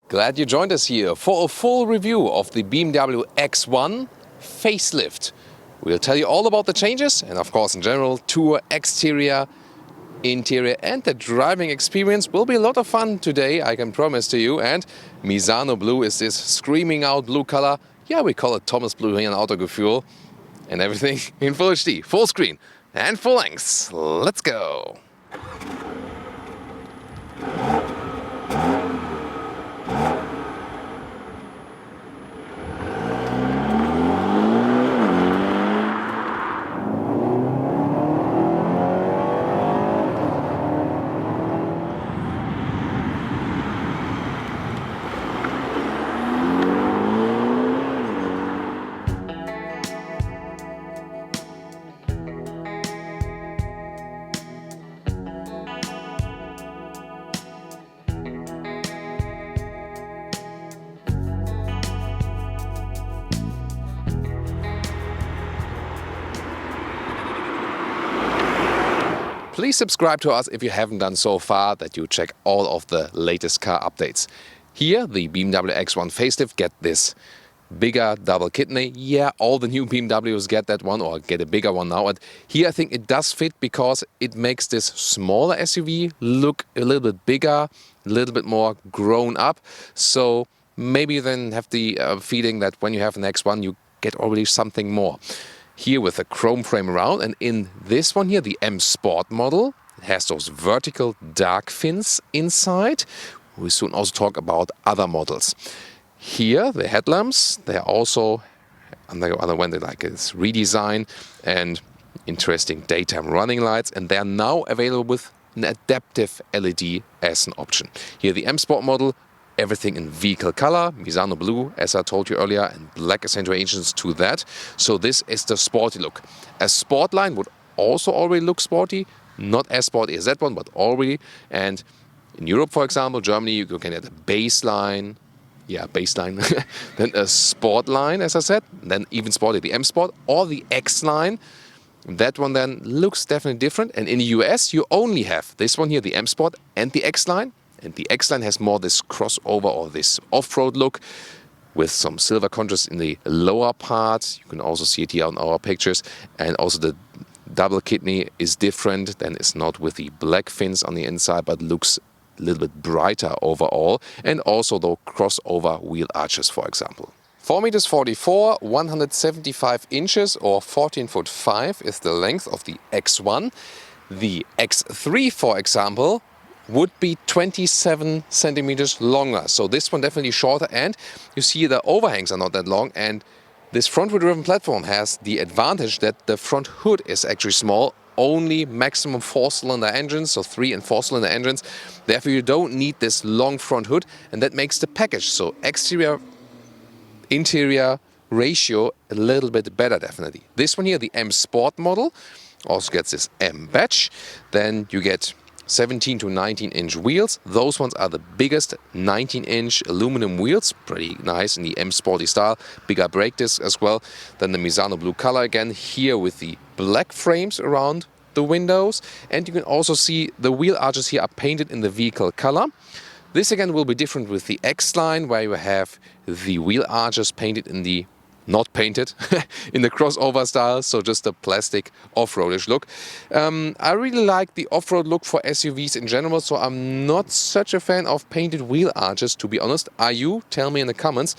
Glad you joined us here for a full review of the BMW X1 Facelift. We'll tell you all about the changes and of course in general, tour, exterior, interior and the driving experience will be a lot of fun today, I can promise to you. And Misano Blue is this screaming out blue color. Yeah, we call it Thomas Blue here in Autogefuehl. And everything in full HD, full screen and full length. Let's go! Please subscribe to us if you haven't done so far, that you check all of the latest car updates. Here, the BMW X1 Facelift get this bigger double kidney. Yeah, all the new BMWs get that one or get a bigger one now. And here I think it does fit because it makes this smaller SUV look a little bit bigger, a little bit more grown up. So maybe you then have the feeling that when you have an X1 you get already something more. Here with a chrome frame around, and in this one here, the M Sport model, it has those vertical dark fins inside. We'll soon also talk about other models. Here, the headlamps, they are also underwent like this redesign and interesting daytime running lights, and they are now available with an adaptive LED as an option. Here, the M Sport model, everything in vehicle color, Misano Blue, as I told you earlier, and black accentuations to that. So this is the sporty look. A sport line would also already look sporty, not as sporty as that one, but already. And in Europe, for example, Germany, you can get a baseline, then a sport line, as I said, then even sporty, the M Sport or the X line. That one then looks definitely different. And in the US, you only have this one here, the M Sport and the X line. And the X-Line has more this crossover or this off-road look with some silver contrast in the lower part. You can also see it here on our pictures. And also the double kidney is different. Then it's not with the black fins on the inside, but looks a little bit brighter overall. And also the crossover wheel arches, for example. 4 meters 175 inches or 14'5" is the length of the X1. The X3, for example, would be 27 centimeters longer. So this one definitely shorter, and you see the overhangs are not that long, and this front-wheel driven platform has the advantage that the front hood is actually small, only maximum 4-cylinder engines, so 3 and 4-cylinder engines. Therefore you don't need this long front hood, and that makes the package, so exterior interior ratio, a little bit better definitely. This one here, the M Sport model, also gets this M badge. Then you get 17 to 19 inch wheels. Those ones are the biggest 19 inch aluminum wheels, pretty nice in the M Sporty style. Bigger brake disc as well. Then the Misano Blue color again, here with the black frames around the windows. And you can also see the wheel arches here are painted in the vehicle color. This again will be different with the X line, where you have the wheel arches painted in the not painted, in the crossover style, so just a plastic off-roadish look. I really like the off-road look for SUVs in general, so I'm not such a fan of painted wheel arches, to be honest. Are you? Tell me in the comments.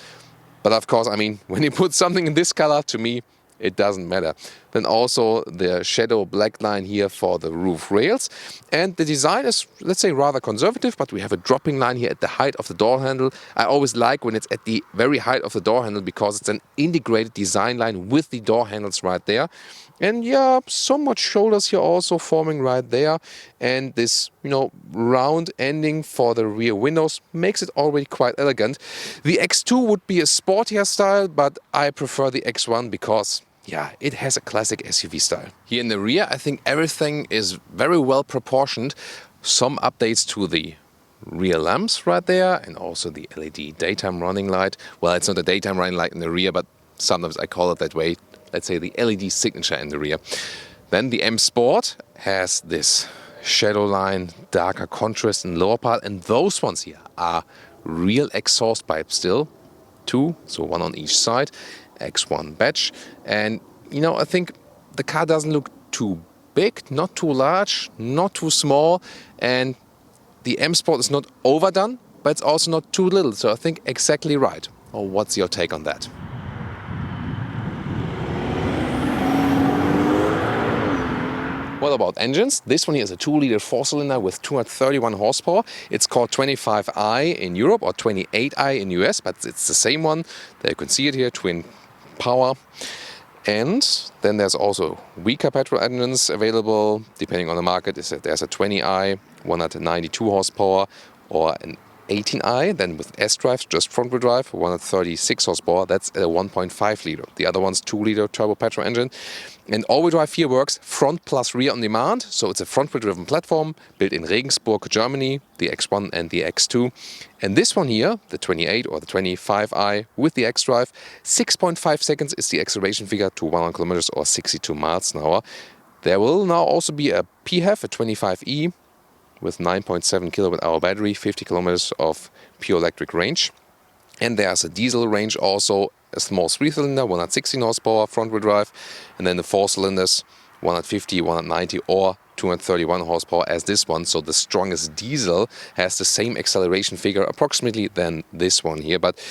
But of course, I mean, when you put something in this color, to me, it doesn't matter. Then also the shadow black line here for the roof rails. And the design is, let's say, rather conservative, but we have a dropping line here at the height of the door handle. I always like when it's at the very height of the door handle because it's an integrated design line with the door handles right there. And yeah, so much shoulders here also forming right there. And this, round ending for the rear windows makes it already quite elegant. The X2 would be a sportier style, but I prefer the X1 because yeah, it has a classic SUV style. Here in the rear, I think everything is very well proportioned. Some updates to the rear lamps right there and also the LED daytime running light. Well, it's not a daytime running light in the rear, but sometimes I call it that way. Let's say the LED signature in the rear. Then the M Sport has this shadow line, darker contrast in the lower part, and those ones here are real exhaust pipe still. 2, so 1 on each side, X1 badge. And, you know, I think the car doesn't look too big, not too large, not too small. And the M Sport is not overdone, but it's also not too little. So I think exactly right. Or what's your take on that? What about engines? This one here is a 2-liter 4-cylinder with 231 horsepower. It's called 25i in Europe or 28i in US, but it's the same one. There you can see it here, twin power. And then there's also weaker petrol engines available, depending on the market. There's a 20i, 192 horsepower, or an 18i, then with S-drive, just front-wheel drive, 136 horsepower. That's a 1.5 liter. The other one's 2-liter turbo petrol engine. And all-wheel drive here works front plus rear on demand. So it's a front-wheel driven platform built in Regensburg, Germany, the X1 and the X2. And this one here, the 28 or the 25i with the X-drive, 6.5 seconds is the acceleration figure to 100 kilometers or 62 miles an hour. There will now also be a PHEV, a 25e, with 9.7 kilowatt hour battery, 50 kilometers of pure electric range. And there's a diesel range also, a small 3-cylinder, 116 horsepower, front-wheel drive, and then the 4 cylinders, 150, 190 or 231 horsepower as this one. So the strongest diesel has the same acceleration figure approximately than this one here. But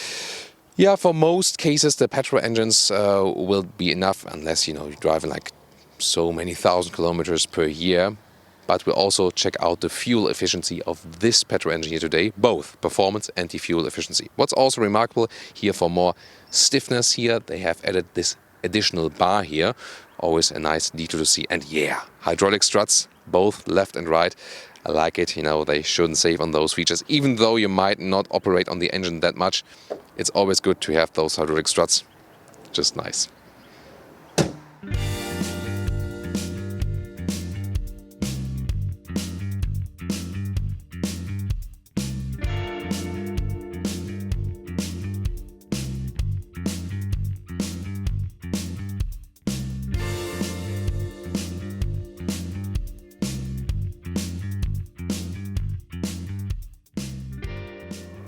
yeah, for most cases the petrol engines will be enough, unless, you know, you're driving like so many thousand kilometers per year. But we'll also check out the fuel efficiency of this petrol engine here today, both performance and the fuel efficiency. What's also remarkable here, for more stiffness here, they have added this additional bar here. Always a nice detail to see. And yeah, hydraulic struts, both left and right. I like it, you know, they shouldn't save on those features. Even though you might not operate on the engine that much, it's always good to have those hydraulic struts. Just nice.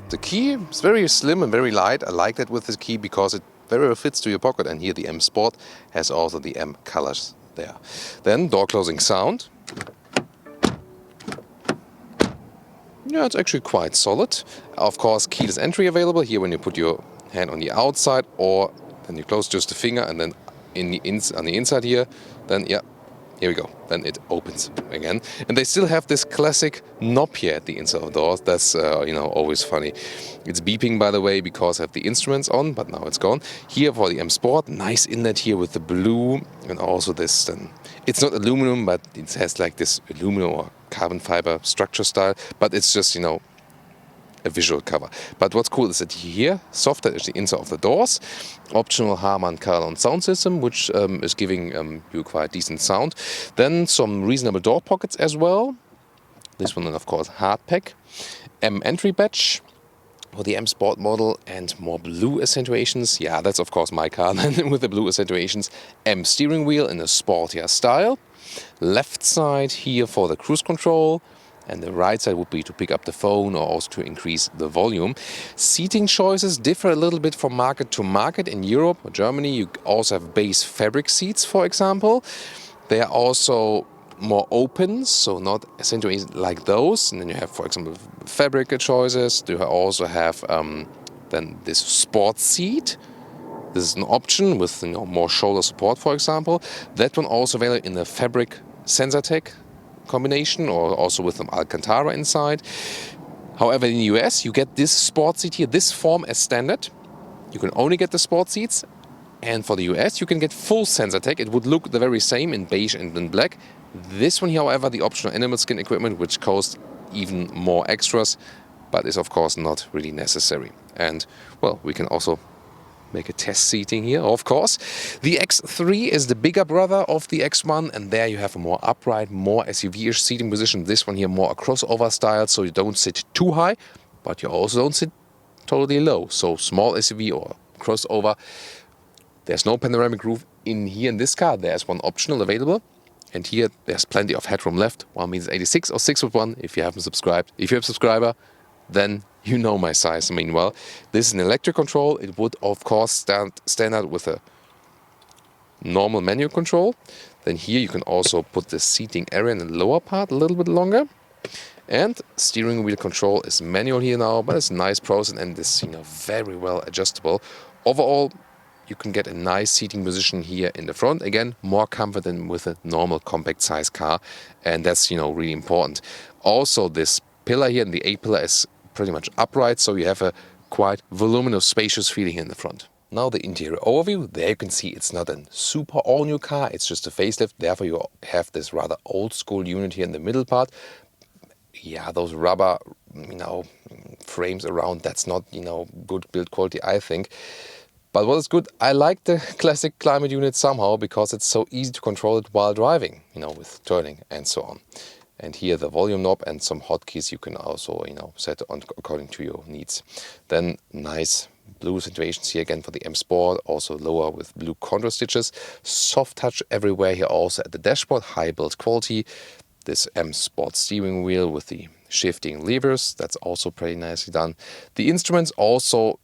The key is very slim and very light. I like that with the key because it very well fits to your pocket. And here the M Sport has also the M colors there. Then door closing sound. Yeah, it's actually quite solid. Of course, keyless entry available here when you put your hand on the outside, or then you close just the finger and then on the inside here, then yeah, here we go. Then it opens again. And they still have this classic knob here at the inside of the doors. That's, you know, always funny. It's beeping, by the way, because I have the instruments on, but now it's gone. Here for the M Sport, nice inlet here with the blue and also this. Then it's not aluminum, but it has like this aluminum or carbon fiber structure style. But it's just, you know, a visual cover. But what's cool is that here, softer is the inside of the doors. Optional Harman Kardon sound system, which is giving you quite decent sound. Then some reasonable door pockets as well. This one, then of course, hard pack. M entry badge for the M Sport model, and more blue accentuations. Yeah, that's of course my car then with the blue accentuations. M steering wheel in a sportier style. Left side here for the cruise control. And the right side would be to pick up the phone or also to increase the volume. Seating choices differ a little bit from market to market. In Europe or Germany, you also have base fabric seats, for example. They are also more open, so not accentuated like those. And then you have, for example, fabric choices. You also have then this sport seat. This is an option with, you know, more shoulder support, for example. That one also available in the fabric Sensatec combination, or also with some Alcantara inside. However, in the US, you get this sport seat here, this form as standard. You can only get the sport seats. And for the US, you can get full Sensatec. It would look the very same in beige and in black. This one here, however, the optional animal skin equipment, which costs even more extras, but is of course not really necessary. And well, we can also make a test seating here, of course. The X3 is the bigger brother of the X1, and there you have a more upright, more SUV-ish seating position. This one here more a crossover style, so you don't sit too high, but you also don't sit totally low. So small SUV or crossover. There's no panoramic roof in here in this car. There's one optional available. And here there's plenty of headroom left. 1.86 m or 6'1" if you haven't subscribed. If you're a subscriber, then you know my size. Meanwhile, this is an electric control. It would of course stand out with a normal manual control. Then here you can also put the seating area in the lower part a little bit longer. And steering wheel control is manual here now, but it's a nice process and is, very well adjustable. Overall, you can get a nice seating position here in the front. Again, more comfort than with a normal compact size car, and that's really important. Also, this pillar here, the A-pillar, is pretty much upright, so you have a quite voluminous, spacious feeling here in the front. Now the interior overview. There you can see it's not a super all-new car, it's just a facelift. Therefore you have this rather old-school unit here in the middle part. Yeah, those rubber, frames around, that's not, good build quality, I think. But what is good, I like the classic climate unit somehow because it's so easy to control it while driving, with turning and so on. And here the volume knob and some hotkeys you can also, set on according to your needs. Then nice blue situations here again for the M Sport, also lower with blue contour stitches. Soft touch everywhere here also at the dashboard, high build quality. This M Sport steering wheel with the shifting levers, that's also pretty nicely done. The instruments also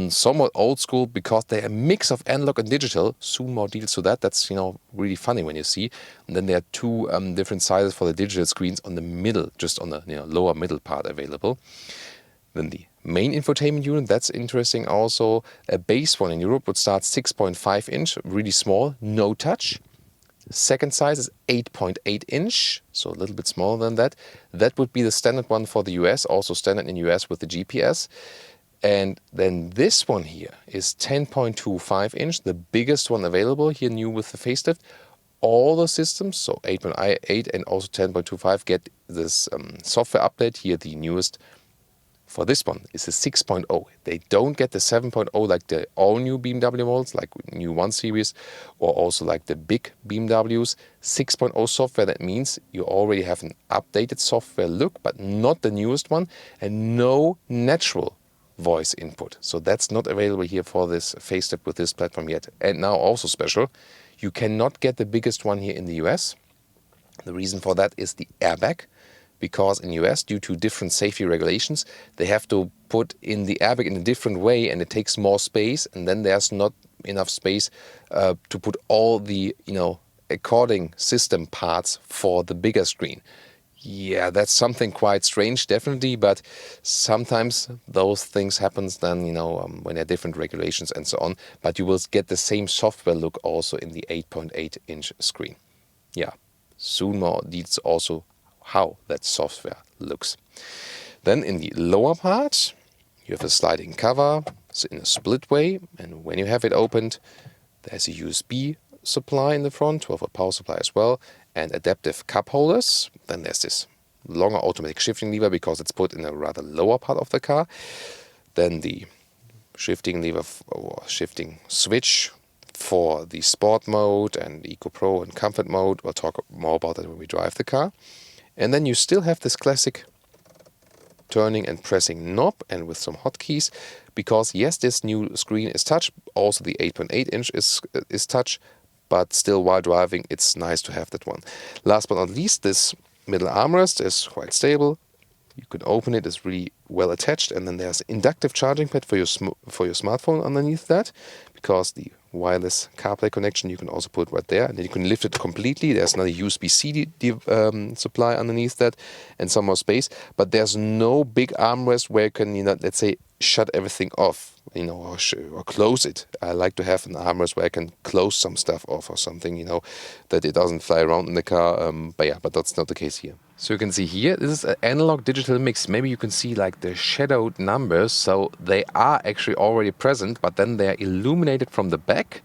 somewhat old school because they're a mix of analog and digital. Soon more details to that. That's really funny when you see. And then there are two different sizes for the digital screens on the middle, just on the lower middle part available. Then the main infotainment unit, that's interesting also. A base one in Europe would start 6.5 inch, really small, no touch. Second size is 8.8 inch, so a little bit smaller than that. That would be the standard one for the US, also standard in US with the GPS. And then this one here is 10.25 inch, the biggest one available here, new with the facelift. All the systems, so 8.8 and also 10.25, get this software update here. The newest for this one is a 6.0. They don't get the 7.0 like the all-new BMW models, like new 1 Series, or also like the big BMWs. 6.0 software, that means you already have an updated software look, but not the newest one, and no natural voice input. So that's not available here for this facelift with this platform yet. And now also special, you cannot get the biggest one here in the US. The reason for that is the airbag. Because in US, due to different safety regulations, they have to put in the airbag in a different way and it takes more space, and then there's not enough space to put all the, according system parts for the bigger screen. Yeah, that's something quite strange, definitely, but sometimes those things happen then, when there are different regulations and so on, but you will get the same software look also in the 8.8 inch screen. Yeah, soon more details also how that software looks. Then in the lower part, you have a sliding cover, it's in a split way, and when you have it opened, there's a USB supply in the front, 12-volt power supply as well, and adaptive cup holders. Then there's this longer automatic shifting lever because it's put in a rather lower part of the car. Then the shifting lever or shifting switch for the sport mode and Eco Pro and comfort mode. We'll talk more about that when we drive the car. And then you still have this classic turning and pressing knob and with some hotkeys, because yes, this new screen is touch, also the 8.8 inch is touch, but still while driving it's nice to have that one. Last but not least, this middle armrest is quite stable. You can open it, it's really well attached, and then there's inductive charging pad for your smartphone underneath that, because the wireless CarPlay connection you can also put right there, and then you can lift it completely. There's another USB-C supply underneath that and some more space, but there's no big armrest where you can, let's say, shut everything off, or close it. I like to have an armrest where I can close some stuff off or something, that it doesn't fly around in the car. But that's not the case here. So you can see here, this is an analog digital mix. Maybe you can see like the shadowed numbers. So they are actually already present, but then they are illuminated from the back.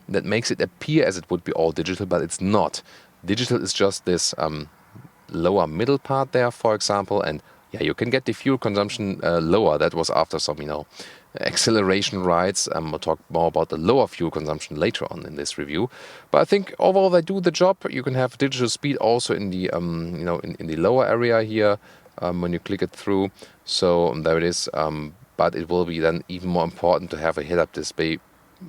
That makes it appear as it would be all digital, but it's not. Digital is just this lower middle part there, for example, and yeah, you can get the fuel consumption lower. That was after some, acceleration rides. We'll talk more about the lower fuel consumption later on in this review. But I think overall they do the job. You can have digital speed also in the, in the lower area here when you click it through. So there it is. But it will be then even more important to have a head-up display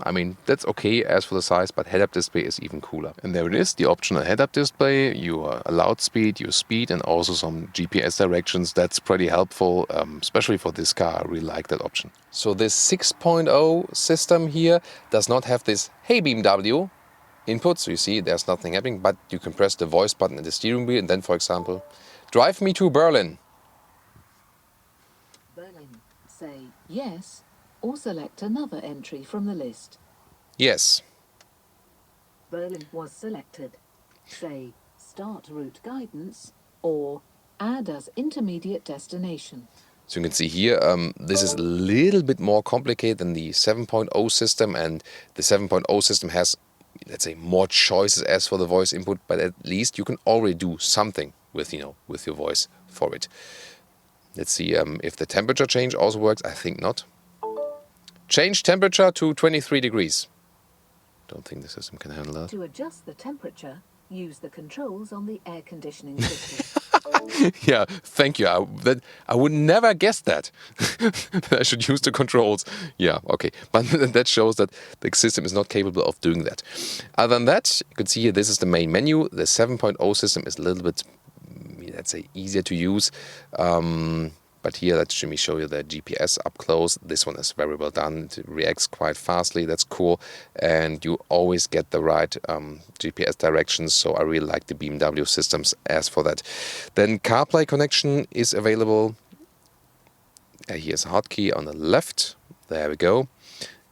I mean, that's okay as for the size, but head-up display is even cooler. And there it is, the optional head-up display, your allowed speed, your speed, and also some GPS directions. That's pretty helpful, especially for this car. I really like that option. So this 6.0 system here does not have this "Hey BMW" input, so you see there's nothing happening, but you can press the voice button in the steering wheel and then, for example, drive me to Berlin. Berlin. Say yes, or select another entry from the list. Yes. Berlin was selected. Say start route guidance or add as intermediate destination. So you can see here, this is a little bit more complicated than the 7.0 system, and the 7.0 system has, let's say, more choices as for the voice input, but at least you can already do something with, with your voice for it. Let's see if the temperature change also works. I think not. Change temperature to 23 degrees. Don't think the system can handle that. To adjust the temperature, use the controls on the air conditioning system. Yeah, thank you. I would never guess that. That I should use the controls. Yeah, okay. But that shows that the system is not capable of doing that. Other than that, you can see here, this is the main menu. The 7.0 system is a little bit, let's say, easier to use. But here, let me show you the GPS up close. This one is very well done. It reacts quite fastly. That's cool. And you always get the right GPS directions. So I really like the BMW systems as for that. Then CarPlay connection is available. Here's a hotkey on the left. There we go.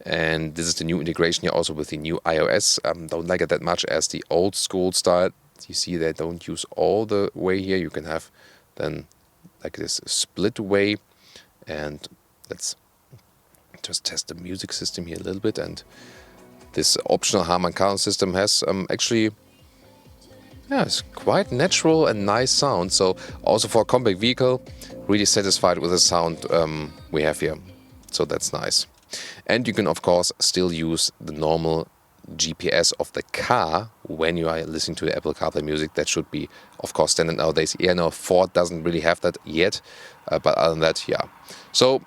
And this is the new integration here also with the new iOS. Don't like it that much as the old school style. You see they don't use all the way here. You can have then like this split way, and let's just test the music system here a little bit. And this optional Harman Kardon system has actually, yeah, it's quite natural and nice sound. So also for a compact vehicle, really satisfied with the sound we have here. So that's nice. And you can of course still use the normal GPS of the car when you are listening to the Apple CarPlay music. That should be, of course, standard nowadays. Yeah, no, Ford doesn't really have that yet, but other than that, yeah. So,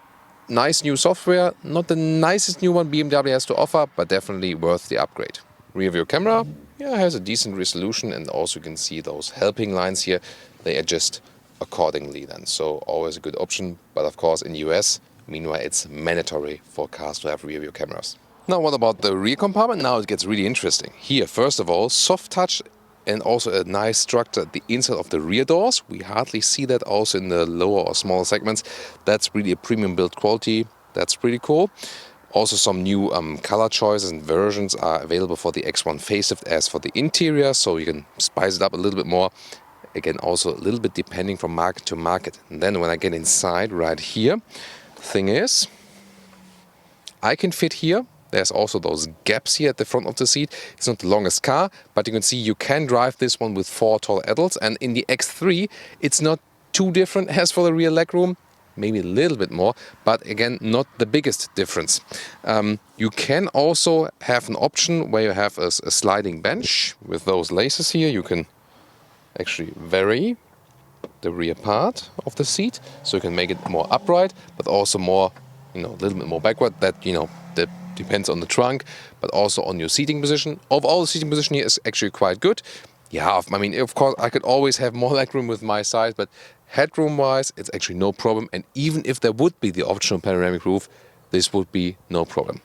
nice new software. Not the nicest new one BMW has to offer, but definitely worth the upgrade. Rear view camera, yeah, has a decent resolution, and also you can see those helping lines here. They adjust accordingly then, so always a good option. But of course, in the US, meanwhile, it's mandatory for cars to have rear view cameras. Now, what about the rear compartment? Now it gets really interesting. Here, first of all, soft touch and also a nice structure at the inside of the rear doors. We hardly see that also in the lower or smaller segments. That's really a premium build quality. That's pretty cool. Also some new color choices and versions are available for the X1 Facelift as for the interior, so you can spice it up a little bit more. Again, also a little bit depending from market to market. And then when I get inside right here, the thing is, I can fit here. There's also those gaps here at the front of the seat. It's not the longest car, but you can see you can drive this one with 4 tall adults. And in the X3, it's not too different as for the rear legroom. Maybe a little bit more, but again, not the biggest difference. You can also have an option where you have a sliding bench with those laces here. You can actually vary the rear part of the seat, so you can make it more upright, but also more, a little bit more backward. That, that depends on the trunk, but also on your seating position. Overall, the seating position here is actually quite good. Yeah, I mean, of course, I could always have more legroom with my size, but headroom-wise, it's actually no problem. And even if there would be the optional panoramic roof, this would be no problem.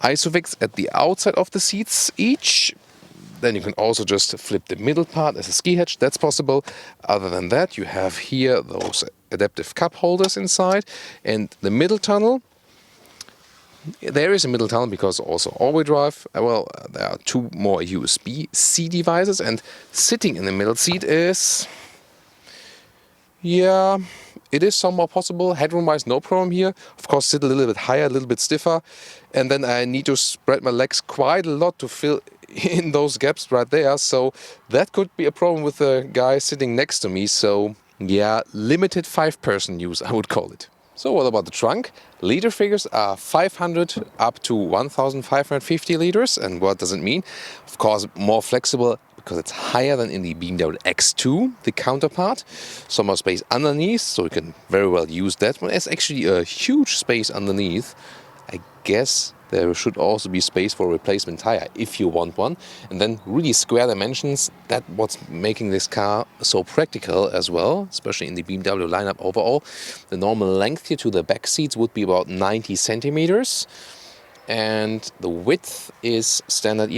Isofix at the outside of the seats each. Then you can also just flip the middle part as a ski hatch. That's possible. Other than that, you have here those adaptive cup holders inside. And the middle tunnel, there is a middle tunnel because also all-wheel drive. Well, there are 2 more USB-C devices, and sitting in the middle seat is, yeah, it is somewhat possible. Headroom-wise, no problem here. Of course, sit a little bit higher, a little bit stiffer, and then I need to spread my legs quite a lot to fill in those gaps right there. So that could be a problem with the guy sitting next to me. So yeah, limited 5-person use, I would call it. So what about the trunk? Liter figures are 500 up to 1,550 liters. And what does it mean? Of course, more flexible because it's higher than in the BMW X2, the counterpart. Some more space underneath, so you can very well use that one. It's actually a huge space underneath. I guess there should also be space for a replacement tire if you want one. And then really square dimensions, that's what's making this car so practical as well, especially in the BMW lineup overall. The normal length here to the back seats would be about 90 centimeters. And the width is standard,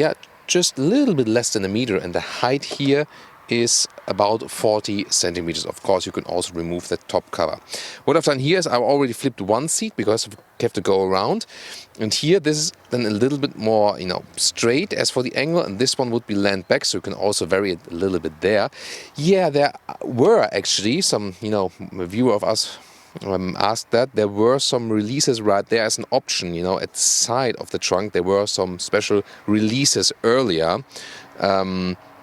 just a little bit less than a meter. And the height here is about 40 centimeters. Of course, you can also remove the top cover. What I've done here is I've already flipped one seat because you have to go around. And here, this is then a little bit more, straight as for the angle. And this one would be land back, so you can also vary it a little bit there. Yeah, there were actually some, a viewer of us asked that. There were some releases right there as an option, at the side of the trunk. There were some special releases earlier.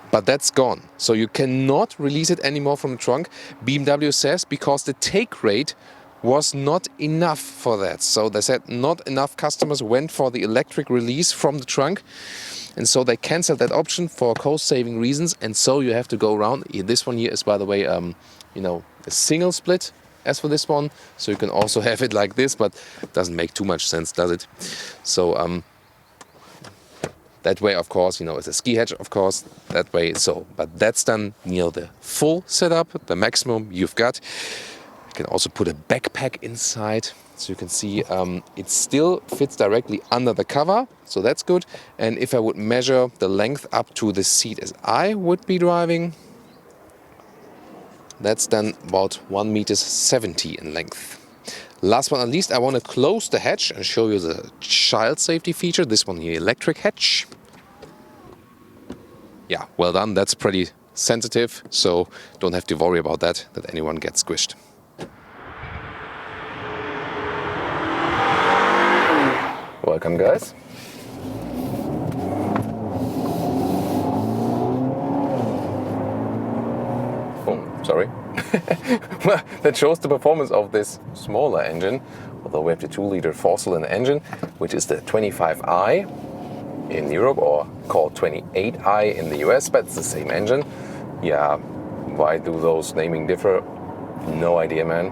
But that's gone. So you cannot release it anymore from the trunk. BMW says because the take rate was not enough for that. So they said not enough customers went for the electric release from the trunk. And so they canceled that option for cost-saving reasons. And so you have to go around. This one here is, by the way, a single split as for this one. So you can also have it like this, but it doesn't make too much sense, does it? So that way, of course, it's a ski hatch, of course, that way. So, but that's done, the full setup, the maximum you've got. You can also put a backpack inside. So you can see it still fits directly under the cover. So that's good. And if I would measure the length up to the seat as I would be driving, that's then about 1.70 meters in length. Last but not least, I want to close the hatch and show you the child safety feature. This one here, electric hatch. Yeah, well done. That's pretty sensitive, so don't have to worry about that anyone gets squished. Welcome, guys. Oh, sorry. Well, that shows the performance of this smaller engine, although we have the 2-liter 4-cylinder engine, which is the 25i in Europe, or called 28i in the US, but it's the same engine. Yeah, why do those naming differ? No idea, man.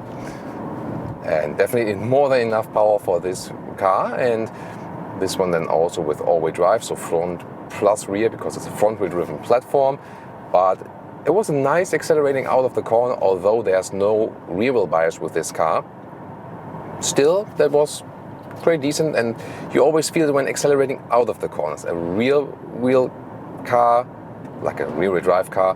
And definitely more than enough power for this car, and this one then also with all-wheel drive, so front plus rear, because it's a front-wheel driven platform. But it was nice accelerating out of the corner, although there's no rear wheel bias with this car. Still, that was pretty decent, and you always feel it when accelerating out of the corners. A rear wheel car, like a rear wheel drive car,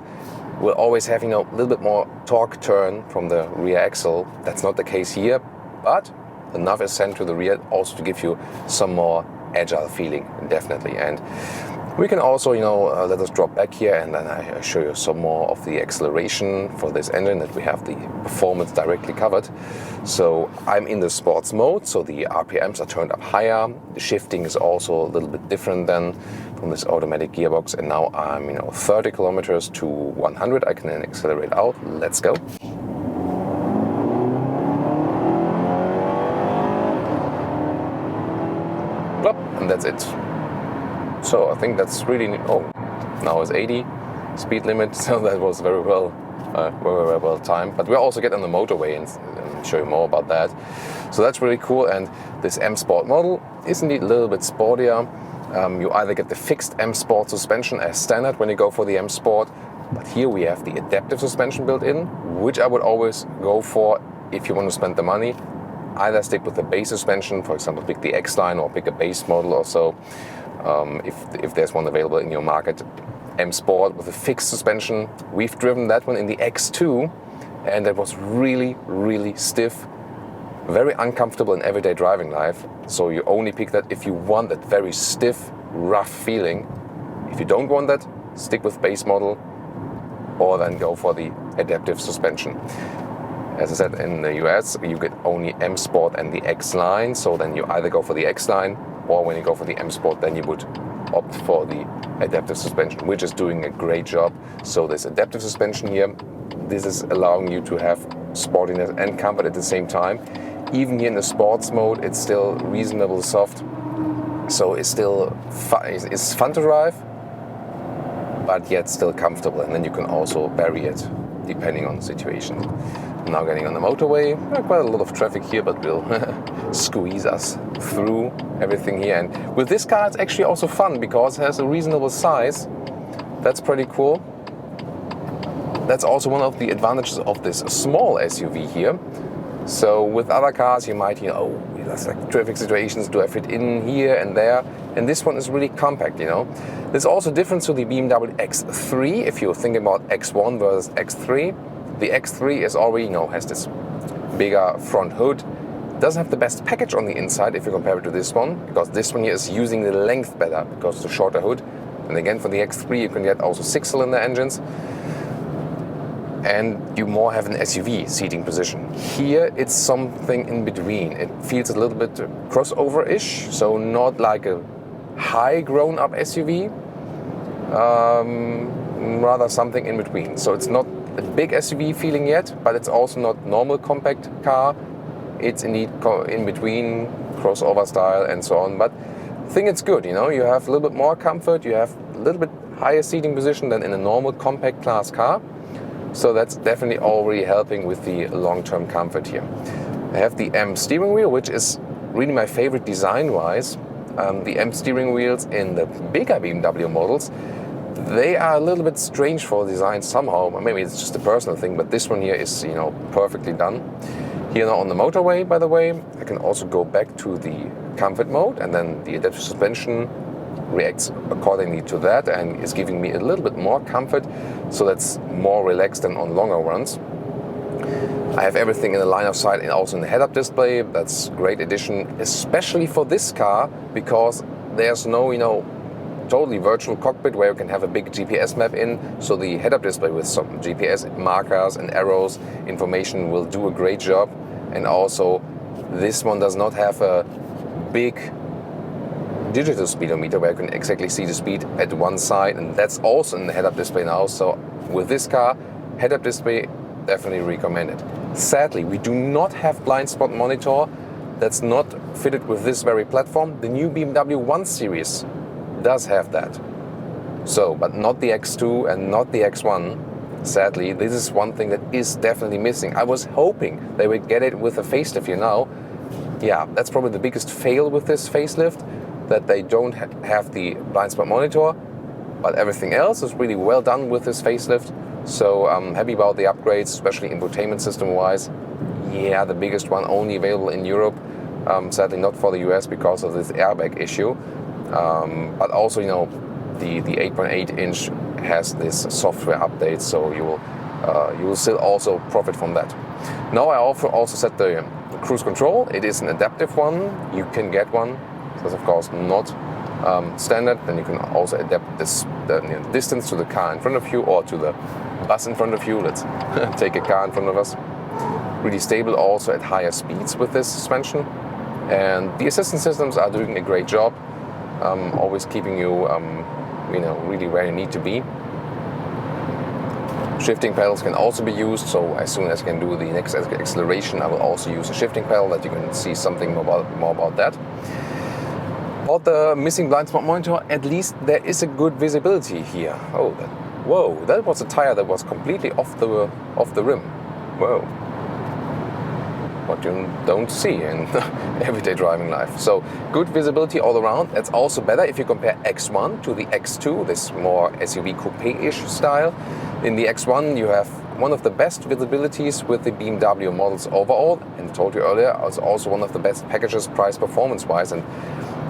will always have, a little bit more torque turn from the rear axle. That's not the case here, but enough is sent to the rear also to give you some more agile feeling, definitely. And we can also, let us drop back here, and then I show you some more of the acceleration for this engine, that we have the performance directly covered. So I'm in the sports mode, so the RPMs are turned up higher. The shifting is also a little bit different than from this automatic gearbox. And now I'm, 30 kilometers to 100. I can then accelerate out. Let's go. Plop, and that's it. So I think that's really, now it's 80 speed limit, so that was very well timed. But we'll also get on the motorway and show you more about that. So that's really cool. And this M Sport model is indeed a little bit sportier. You either get the fixed M Sport suspension as standard when you go for the M Sport, but here we have the adaptive suspension built in, which I would always go for if you want to spend the money. Either stick with the base suspension, for example, pick the X-Line or pick a base model or so. If there's one available in your market. M Sport with a fixed suspension. We've driven that one in the X2, and it was really, really stiff. Very uncomfortable in everyday driving life. So you only pick that if you want that very stiff, rough feeling. If you don't want that, stick with base model, or then go for the adaptive suspension. As I said, in the US, you get only M Sport and the X-Line, so then you either go for the X-Line, or when you go for the M Sport, then you would opt for the adaptive suspension, which is doing a great job. So this adaptive suspension here, this is allowing you to have sportiness and comfort at the same time. Even here in the sports mode, it's still reasonably soft. So it's still it's fun to drive, but yet still comfortable. And then you can also vary it depending on the situation. Now getting on the motorway, quite a lot of traffic here, but we'll squeeze us through everything here. And with this car, it's actually also fun because it has a reasonable size. That's pretty cool. That's also one of the advantages of this small SUV here. So with other cars, you might, there's like traffic situations, do I fit in here and there? And this one is really compact, There's also a difference to the BMW X3. If you think about X1 versus X3, the X3 is already, has this bigger front hood. Doesn't have the best package on the inside if you compare it to this one, because this one here is using the length better because it's a shorter hood. And again, for the X3, you can get also 6-cylinder engines. And you more have an SUV seating position. Here it's something in between. It feels a little bit crossover-ish, so not like a high grown-up SUV, rather something in between. So it's not a big SUV feeling yet, but it's also not normal compact car. It's indeed in between, crossover style and so on. But I think it's good, you have a little bit more comfort, you have a little bit higher seating position than in a normal compact class car. So that's definitely already helping with the long-term comfort here. I have the M steering wheel, which is really my favorite design-wise. The M steering wheels in the bigger BMW models, they are a little bit strange for design somehow. Maybe it's just a personal thing, but this one here is, perfectly done. Here now on the motorway, by the way, I can also go back to the comfort mode, and then the adaptive suspension reacts accordingly to that and is giving me a little bit more comfort, so that's more relaxed than on longer runs. I have everything in the line of sight and also in the head-up display. That's a great addition, especially for this car, because there's no, totally virtual cockpit where you can have a big GPS map in. So the head-up display with some GPS markers and arrows information will do a great job. And also, this one does not have a big digital speedometer where you can exactly see the speed at one side, and that's also in the head-up display now. So with this car, head-up display definitely recommended. Sadly, we do not have blind spot monitor. That's not fitted with this very platform. The new BMW 1 Series does have that. So, but not the X2 and not the X1. Sadly, this is one thing that is definitely missing. I was hoping they would get it with a facelift here now. Yeah, that's probably the biggest fail with this facelift, that they don't have the blind spot monitor, but everything else is really well done with this facelift. So I'm happy about the upgrades, especially infotainment system wise. Yeah, the biggest one only available in Europe, sadly not for the US because of this airbag issue. But also, the 8.8 inch has this software update, so you will still also profit from that. Now I also set the cruise control. It is an adaptive one. You can get one. That's of course not standard. Then you can also adapt the distance to the car in front of you or to the bus in front of you. Let's take a car in front of us. Really stable also at higher speeds with this suspension. And the assistance systems are doing a great job, always keeping you, really where you need to be. Shifting pedals can also be used, so as soon as I can do the next acceleration, I will also use a shifting pedal, that you can see something more about that. About the missing blind spot monitor, at least there is a good visibility here. Oh, whoa, that was a tire that was completely off the rim. Whoa. What you don't see in everyday driving life. So good visibility all around. That's also better if you compare X1 to the X2, this more SUV coupe-ish style. In the X1 you have one of the best visibilities with the BMW models overall, and I told you earlier, it's also one of the best packages price performance wise, and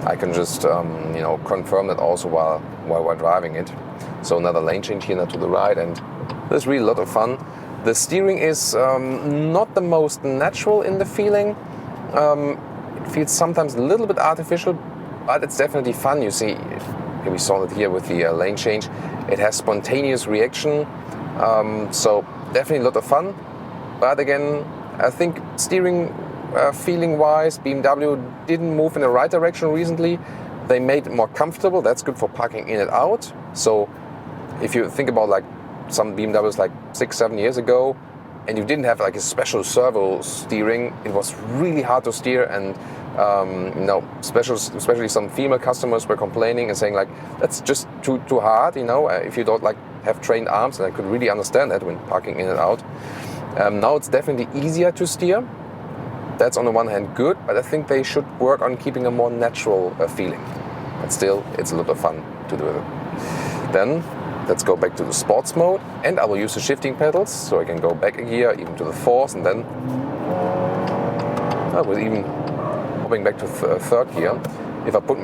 I can just confirm that also while we're driving it. So another lane change here now to the right, and this is really a lot of fun. The steering is not the most natural in the feeling. It feels sometimes a little bit artificial, but it's definitely fun. You see, we saw it here with the lane change. It has spontaneous reaction, so definitely a lot of fun. But again, I think steering feeling-wise, BMW didn't move in the right direction recently. They made it more comfortable. That's good for parking in and out. So if you think about like some BMWs like 6-7 years ago, and you didn't have like a special servo steering, it was really hard to steer, and especially some female customers were complaining and saying like, that's just too hard, if you don't like have trained arms, and I could really understand that when parking in and out. Now it's definitely easier to steer. That's on the one hand good, but I think they should work on keeping a more natural feeling. But still, it's a lot of fun to do with it. Then let's go back to the sports mode, and I will use the shifting pedals, so I can go back a gear, even to the fourth, and then I was even hopping back to third gear. If I put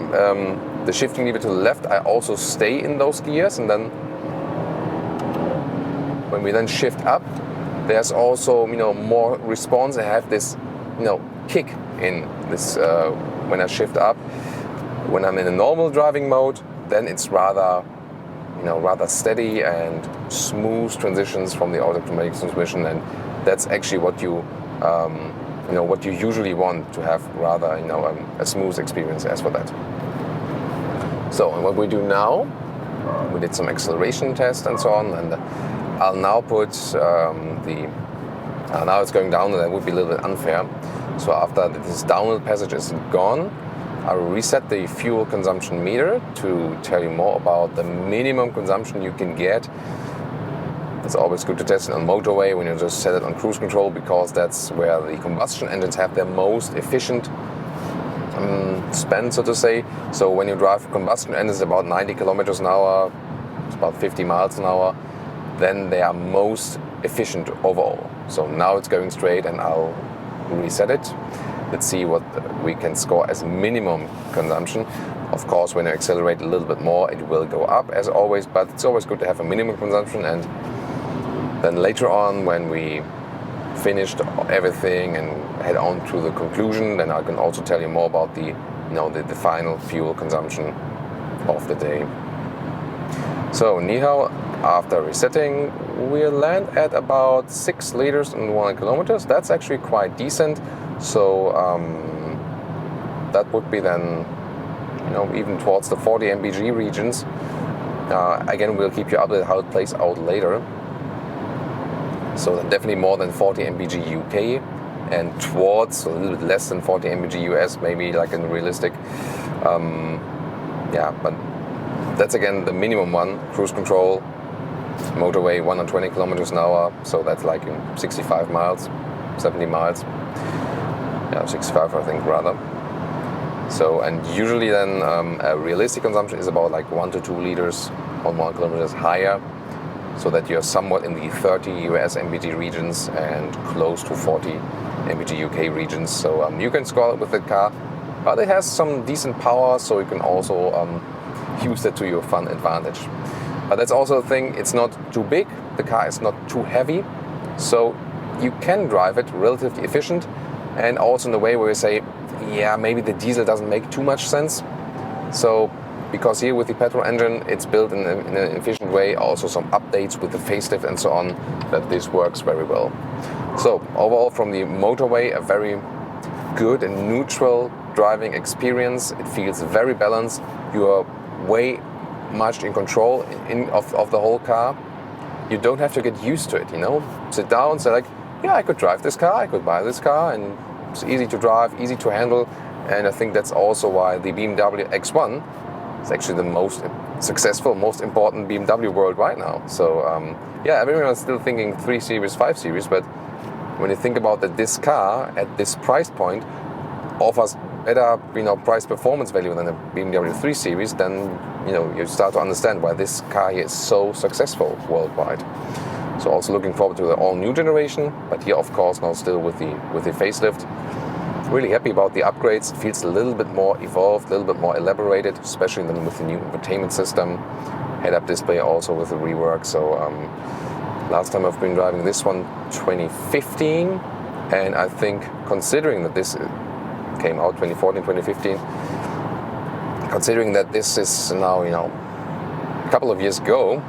the shifting lever to the left, I also stay in those gears, and then when we then shift up, there's also more response. I have this kick in this when I shift up. When I'm in a normal driving mode, then it's rather steady and smooth transitions from the automatic transmission, and that's actually what you usually want to have, rather a smooth experience as for that. So, and what we do now, we did some acceleration tests and so on, and I'll now put now it's going down, and that would be a little bit unfair. So after this downhill passage is gone, I will reset the fuel consumption meter to tell you more about the minimum consumption you can get. It's always good to test it on motorway when you just set it on cruise control, because that's where the combustion engines have their most efficient spend, so to say. So when you drive combustion engines about 90 kilometers an hour, it's about 50 miles an hour, then they are most efficient overall. So now it's going straight, and I'll reset it. Let's see what we can score as minimum consumption. Of course, when you accelerate a little bit more, it will go up as always, but it's always good to have a minimum consumption. And then later on, when we finished everything and head on to the conclusion, then I can also tell you more about the final fuel consumption of the day. So anyhow, after resetting, we'll land at about 6 liters in 100 kilometers. That's actually quite decent. So that would be then, even towards the 40 mpg regions. Again, we'll keep you updated how it plays out later. So definitely more than 40 mpg UK, and towards a little bit less than 40 mpg US, maybe like in realistic. But that's again the minimum one. Cruise control, motorway 120 kilometers an hour. So that's like 65 miles, 70 miles. 65 I think rather. So, and usually then a realistic consumption is about like 1 to 2 liters on 1 kilometers higher, so that you're somewhat in the 30 US mpg regions and close to 40 mpg UK regions. So you can score it with the car, but it has some decent power, so you can also use that to your fun advantage. But that's also the thing, it's not too big, the car is not too heavy, so you can drive it relatively efficient. And also in a way where you say, maybe the diesel doesn't make too much sense. So, because here with the petrol engine, it's built in an efficient way, also some updates with the facelift and so on, that this works very well. So, overall from the motorway, a very good and neutral driving experience. It feels very balanced. You are way much in control of the whole car. You don't have to get used to it, Sit down, say like, I could drive this car, I could buy this car, and it's easy to drive, easy to handle. And I think that's also why the BMW X1 is actually the most successful, most important BMW world right now. So everyone is still thinking 3 Series, 5 Series, but when you think about that this car at this price point offers better price performance value than the BMW 3 Series, then you start to understand why this car here is so successful worldwide. So also looking forward to the all-new generation, but here of course now still with the facelift. Really happy about the upgrades. It feels a little bit more evolved, a little bit more elaborated, especially then with the new infotainment system. Head-up display also with the rework. So last time I've been driving this one 2015, and I think considering that this came out 2014, 2015, considering that this is now a couple of years ago,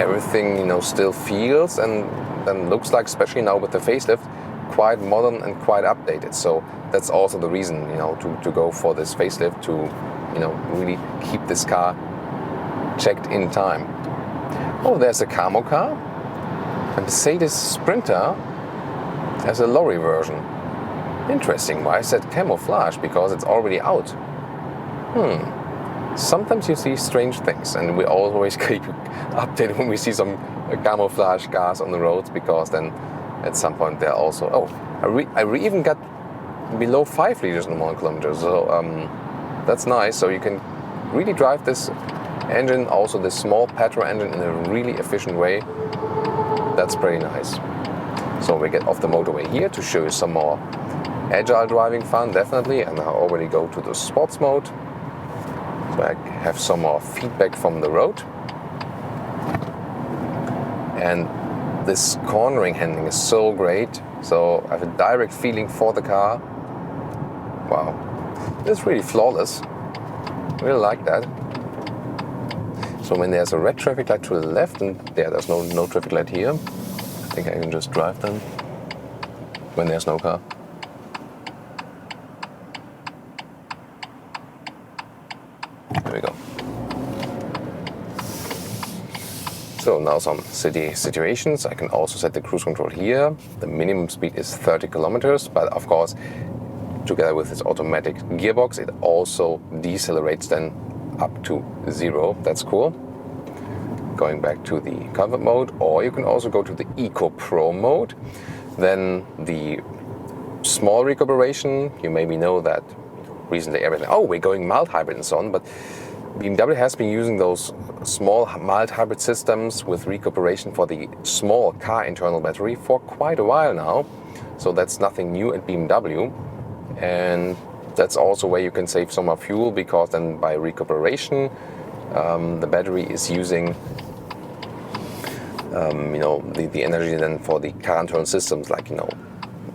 everything still feels and then looks like, especially now with the facelift, quite modern and quite updated. So that's also the reason to go for this facelift, to really keep this car checked in time. Oh, there's a camo car, a Mercedes Sprinter as a lorry version. Interesting. Why I said camouflage? Because it's already out. Sometimes you see strange things, and we always keep updated when we see some camouflage cars on the roads, because then at some point they're also... Oh, I even got below 5 liters in 1 kilometer, so that's nice. So you can really drive this engine, also this small petrol engine, in a really efficient way. That's pretty nice. So we get off the motorway here to show you some more agile driving fun, definitely, and I already go to the sports mode. So I have some more feedback from the road. And this cornering handling is so great. So I have a direct feeling for the car. Wow, it's really flawless. Really like that. So when there's a red traffic light to the left, and there's no traffic light here, I think I can just drive then when there's no car. There we go. So now some city situations. I can also set the cruise control here. The minimum speed is 30 kilometers, but of course, together with this automatic gearbox, it also decelerates then up to 0. That's cool. Going back to the comfort mode, or you can also go to the Eco Pro mode. Then the small recuperation. You maybe know that recently everything, oh, we're going mild hybrid and so on, but BMW has been using those small mild hybrid systems with recuperation for the small car internal battery for quite a while now. So that's nothing new at BMW. And that's also where you can save some more fuel, because then by recuperation, the battery is using the energy then for the car internal systems, like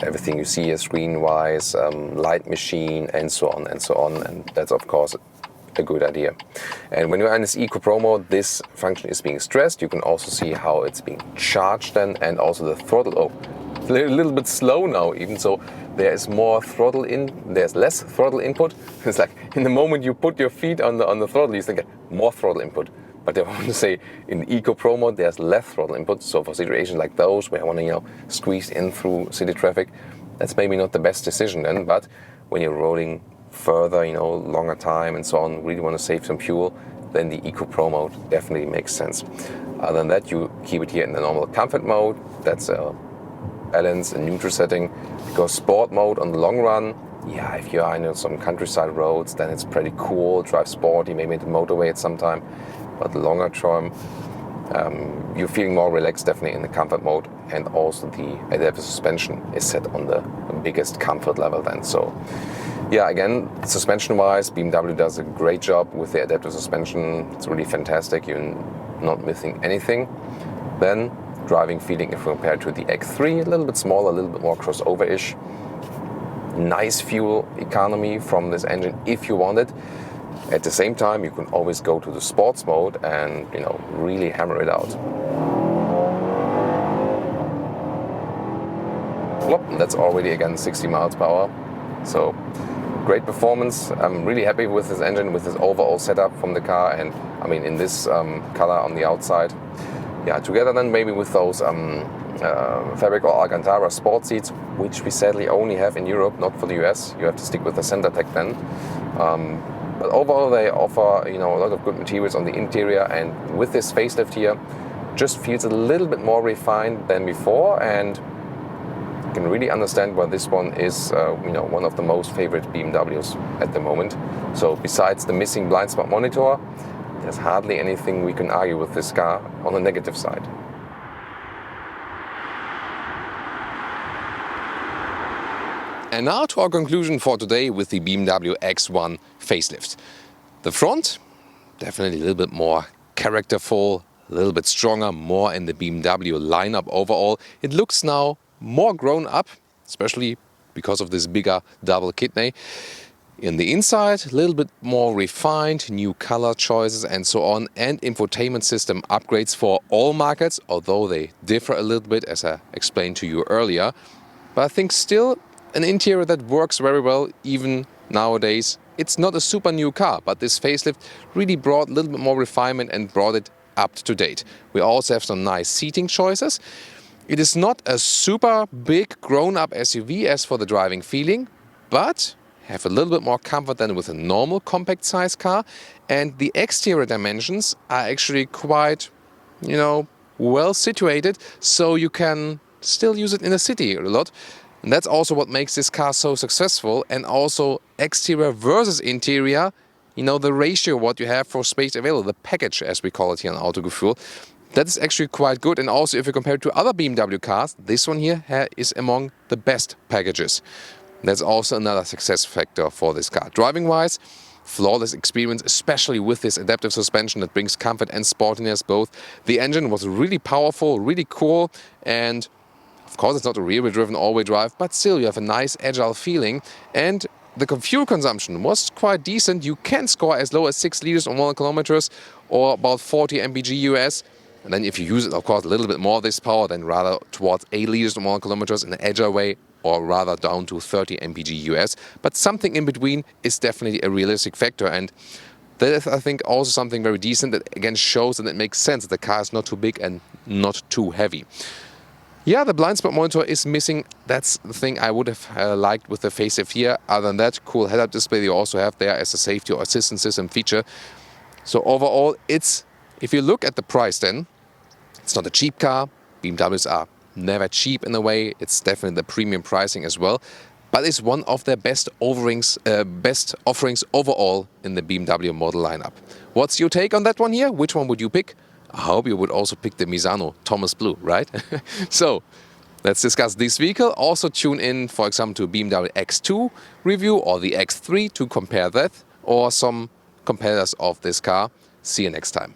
everything you see screen-wise, light machine, and so on and so on. And that's of course a good idea. And when you're in this Eco Pro mode, this function is being stressed. You can also see how it's being charged then, and also the throttle. Oh, a little bit slow now even, so there is more throttle in, there's less throttle input. It's like in the moment you put your feet on the throttle, you think more throttle input. But I want to say in Eco Pro mode there's less throttle input. So for situations like those where I want to squeeze in through city traffic, that's maybe not the best decision then. But when you're rolling further, longer time and so on, really want to save some fuel, then the Eco Pro mode definitely makes sense. Other than that, you keep it here in the normal comfort mode. That's a balance and neutral setting, because sport mode on the long run, yeah, if you are in some countryside roads, then it's pretty cool, drive sporty, maybe the motorway at some time, but longer term, you're feeling more relaxed definitely in the comfort mode. And also the adaptive suspension is set on the biggest comfort level then. So yeah, again, suspension wise, BMW does a great job with the adaptive suspension. It's really fantastic, you're not missing anything. Then driving feeling, if compared to the X3, a little bit smaller, a little bit more crossover-ish. Nice fuel economy from this engine if you want it. At the same time, you can always go to the sports mode and really hammer it out. Plop, and that's already again 60 miles per hour. So great performance. I'm really happy with this engine, with this overall setup from the car, and I mean in this color on the outside. Yeah, together then maybe with those fabric or Alcantara sport seats, which we sadly only have in Europe, not for the US. You have to stick with the CenterTech then. But overall they offer a lot of good materials on the interior, and with this facelift here, just feels a little bit more refined than before, and you can really understand why this one is one of the most favorite BMWs at the moment. So besides the missing blind spot monitor, there's hardly anything we can argue with this car on the negative side. And now to our conclusion for today with the BMW X1 Facelift. The front, definitely a little bit more characterful, a little bit stronger, more in the BMW lineup overall. It looks now more grown up, especially because of this bigger double kidney. In the inside, a little bit more refined, new color choices and so on, and infotainment system upgrades for all markets, although they differ a little bit, as I explained to you earlier. But I think still an interior that works very well even nowadays. It's not a super new car, but this facelift really brought a little bit more refinement and brought it up to date. We also have some nice seating choices. It is not a super big grown-up SUV as for the driving feeling, but have a little bit more comfort than with a normal compact size car. And the exterior dimensions are actually quite, well situated, so you can still use it in the city a lot. And that's also what makes this car so successful. And also exterior versus interior, you know, the ratio what you have for space available, the package as we call it here on Autogefuehl, that is actually quite good. And also if you compare it to other BMW cars, this one here is among the best packages. That's also another success factor for this car. Driving wise, flawless experience, especially with this adaptive suspension that brings comfort and sportiness both. The engine was really powerful, really cool, and of course it's not a rear-wheel driven all-wheel drive, but still you have a nice agile feeling. And the fuel consumption was quite decent. You can score as low as 6 liters on 100 kilometers or about 40 mpg US. And then if you use it, of course, a little bit more of this power, then rather towards 8 liters on 100 kilometers in an agile way, or rather down to 30 mpg US. But something in between is definitely a realistic factor. And that is, I think, also something very decent that again shows that it makes sense that the car is not too big and not too heavy. Yeah, the blind spot monitor is missing. That's the thing I would have liked with the facelift here. Other than that, cool head-up display you also have there as a safety or assistance system feature. So overall, if you look at the price then, it's not a cheap car. BMWs are never cheap in a way. It's definitely the premium pricing as well. But it's one of their best offerings overall in the BMW model lineup. What's your take on that one here? Which one would you pick? I hope you would also pick the Misano Thomas Blue, right? So, let's discuss this vehicle. Also tune in, for example, to BMW X2 review or the X3 to compare that, or some competitors of this car. See you next time.